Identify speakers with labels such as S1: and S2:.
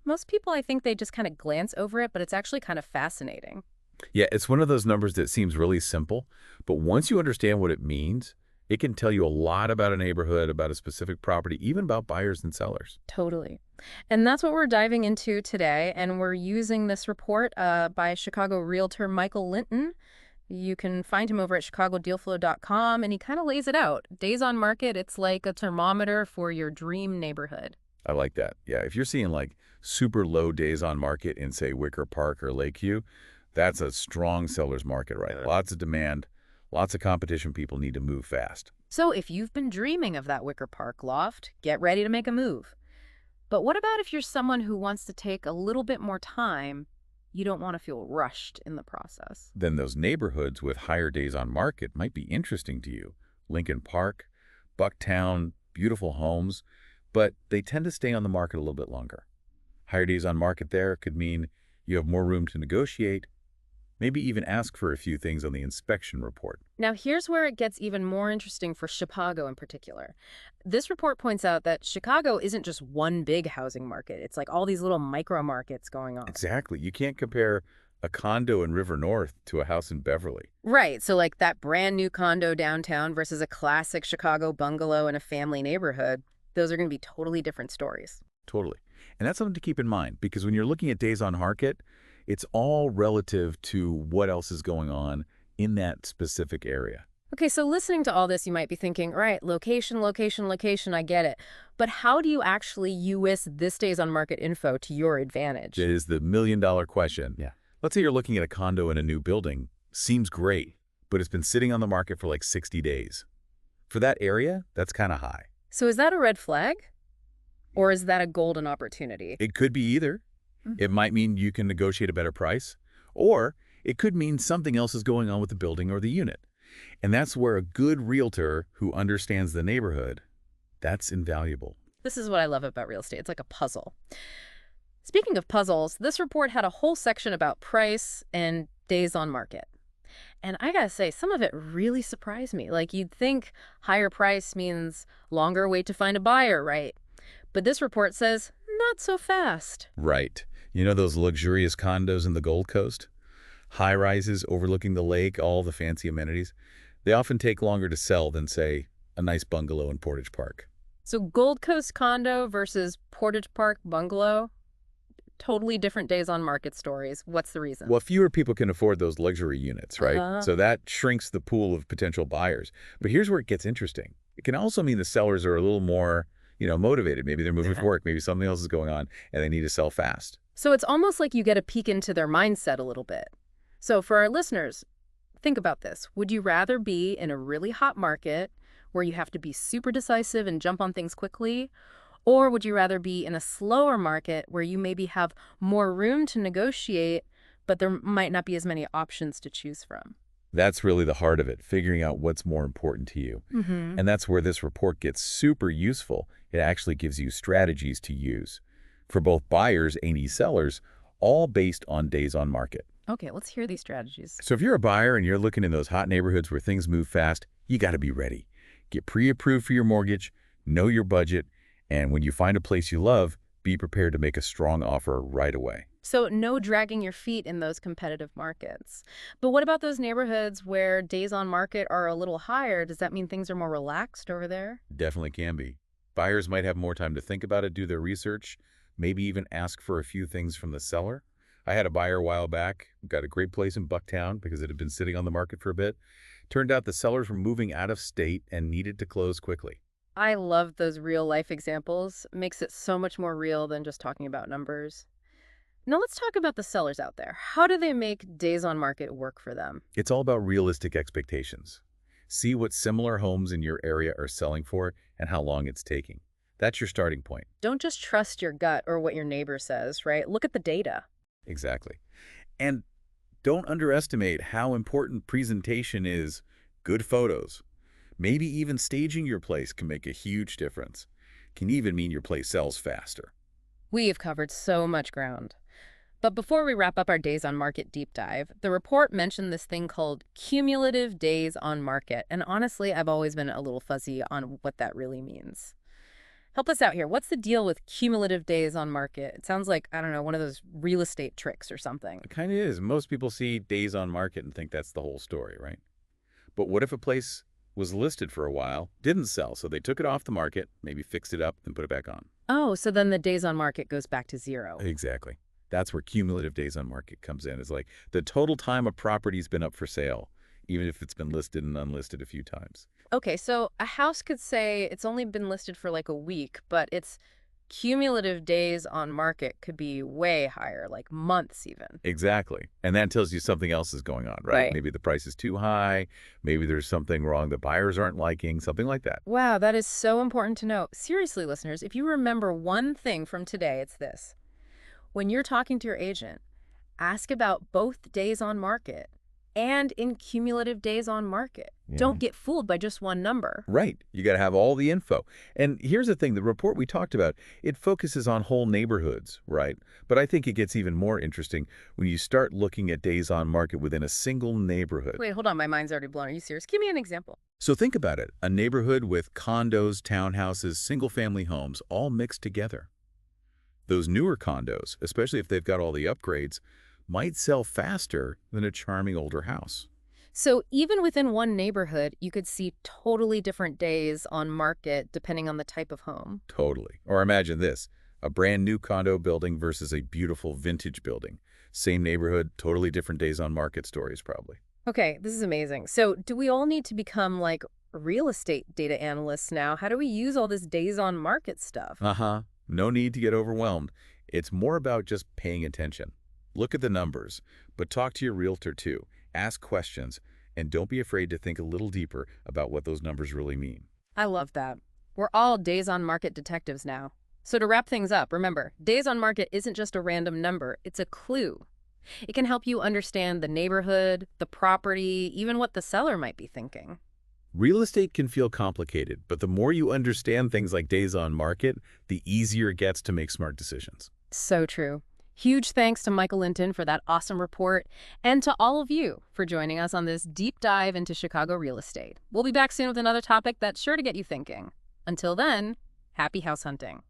S1: Most people, I think they just kind of glance over it, but it's actually kind of fascinating.
S2: Yeah, it's one of those numbers that seems really simple, but once you understand what it means, it can tell you a lot about a neighborhood, about a specific property, even about buyers and sellers.
S1: Totally. And that's what we're diving into today. And we're using this report by Chicago Realtor Michael Linton. You can find him over at chicagodealflow.com, and he kind of lays it out. Days on market, it's like a thermometer for your dream neighborhood.
S2: I like that. Yeah, if you're seeing like super low days on market in, say, Wicker Park or Lakeview, that's a strong seller's market, right? Lots of demand, lots of competition. People need to move fast.
S1: So if you've been dreaming of that Wicker Park loft, get ready to make a move. But what about if you're someone who wants to take a little bit more time? You don't want to feel rushed in the process.
S2: Then those neighborhoods with higher days on market might be interesting to you. Lincoln Park, Bucktown, beautiful homes, but they tend to stay on the market a little bit longer. Higher days on market there could mean you have more room to negotiate, maybe even ask for a few things on the inspection report.
S1: Now, here's where it gets even more interesting for Chicago in particular. This report points out that Chicago isn't just one big housing market. It's like all these little micro markets going on.
S2: Exactly. You can't compare a condo in River North to a house in Beverly.
S1: Right. So like that brand new condo downtown versus a classic Chicago bungalow in a family neighborhood, those are going to be totally different stories.
S2: Totally. And that's something to keep in mind because when you're looking at days on market, it's all relative to what else is going on in that specific area.
S1: Okay, so listening to all this, you might be thinking, right, location, location, location, I get it. But how do you actually use this days on market info to your advantage?
S2: It is the million-dollar question.
S3: Yeah.
S2: Let's say you're looking at a condo in a new building. Seems great, but it's been sitting on the market for like 60 days. For that area, that's kind of high.
S1: So is that a red flag? Or is that a golden opportunity?
S2: It could be either. It might mean you can negotiate a better price, or it could mean something else is going on with the building or the unit. And that's where a good realtor who understands the neighborhood, that's invaluable.
S1: This is what I love about real estate. It's like a puzzle. Speaking of puzzles, this report had a whole section about price and days on market. And I gotta say, some of it really surprised me. Like you'd think higher price means longer wait to find a buyer, right? But this report says, not so fast.
S2: Right. You know those luxurious condos in the Gold Coast? High-rises overlooking the lake, all the fancy amenities? They often take longer to sell than, say, a nice bungalow in Portage Park.
S1: So Gold Coast condo versus Portage Park bungalow, totally different days on market stories. What's the reason?
S2: Well, fewer people can afford those luxury units, right?
S1: Uh-huh.
S2: So that shrinks the pool of potential buyers. But here's where it gets interesting. It can also mean the sellers are a little more, motivated. Maybe they're moving for work. Maybe something else is going on, and they need to sell fast.
S1: So it's almost like you get a peek into their mindset a little bit. So for our listeners, think about this. Would you rather be in a really hot market where you have to be super decisive and jump on things quickly? Or would you rather be in a slower market where you maybe have more room to negotiate, but there might not be as many options to choose from?
S2: That's really the heart of it, figuring out what's more important to you.
S1: Mm-hmm.
S2: And that's where this report gets super useful. It actually gives you strategies to use for both buyers and sellers, all based on days on market.
S1: Okay, let's hear these strategies.
S2: So if you're a buyer and you're looking in those hot neighborhoods where things move fast, you got to be ready. Get pre-approved for your mortgage, know your budget, and when you find a place you love, be prepared to make a strong offer right away.
S1: So no dragging your feet in those competitive markets. But what about those neighborhoods where days on market are a little higher? Does that mean things are more relaxed over there?
S2: Definitely can be. Buyers might have more time to think about it, do their research, maybe even ask for a few things from the seller. I had a buyer a while back, got a great place in Bucktown because it had been sitting on the market for a bit. Turned out the sellers were moving out of state and needed to close quickly.
S1: I love those real life examples. Makes it so much more real than just talking about numbers. Now let's talk about the sellers out there. How do they make days on market work for them?
S2: It's all about realistic expectations. See what similar homes in your area are selling for and how long it's taking. That's your starting point.
S1: Don't just trust your gut or what your neighbor says, right? Look at the data.
S2: Exactly. And don't underestimate how important presentation is. Good photos. Maybe even staging your place can make a huge difference. Can even mean your place sells faster.
S1: We've covered so much ground. But before we wrap up our days on market deep dive, the report mentioned this thing called cumulative days on market. And honestly, I've always been a little fuzzy on what that really means. Help us out here. What's the deal with cumulative days on market? It sounds like, I don't know, one of those real estate tricks or something.
S2: It kind of is. Most people see days on market and think that's the whole story, right? But what if a place was listed for a while, didn't sell, so they took it off the market, maybe fixed it up, and put it back on?
S1: Oh, so then the days on market goes back to zero.
S2: Exactly. That's where cumulative days on market comes in. It's like the total time a property's been up for sale, even if it's been listed and unlisted a few times.
S1: Okay, so a house could say it's only been listed for like a week, but its cumulative days on market could be way higher, like months even.
S2: Exactly. And that tells you something else is going on, right?
S1: Right.
S2: Maybe the price is too high. Maybe there's something wrong the buyers aren't liking, something like that.
S1: Wow, that is so important to know. Seriously, listeners, if you remember one thing from today, it's this. When you're talking to your agent, ask about both days on market and in cumulative days on market.
S2: Yeah.
S1: Don't get fooled by just one number.
S2: Right. You got to have all the info. And here's the thing, the report we talked about, it focuses on whole neighborhoods, right? But I think it gets even more interesting when you start looking at days on market within a single neighborhood.
S1: Wait, hold on. My mind's already blown. Are you serious? Give me an example.
S2: So think about it, a neighborhood with condos, townhouses, single-family homes, all mixed together. Those newer condos, especially if they've got all the upgrades, might sell faster than a charming older house.
S1: So even within one neighborhood, you could see totally different days on market depending on the type of home.
S2: Totally. Or imagine this, a brand new condo building versus a beautiful vintage building. Same neighborhood, totally different days on market stories probably.
S1: Okay, this is amazing. So do we all need to become like real estate data analysts now? How do we use all this days on market stuff?
S2: Uh-huh. No need to get overwhelmed. It's more about just paying attention. Look at the numbers, but talk to your realtor too. Ask questions, and don't be afraid to think a little deeper about what those numbers really mean.
S1: I love that. We're all days on market detectives now. So to wrap things up, remember, days on market isn't just a random number, it's a clue. It can help you understand the neighborhood, the property, even what the seller might be thinking.
S2: Real estate can feel complicated, but the more you understand things like days on market, the easier it gets to make smart decisions.
S1: So true. Huge thanks to Michael Linton for that awesome report, and to all of you for joining us on this deep dive into Chicago real estate. We'll be back soon with another topic that's sure to get you thinking. Until then, happy house hunting.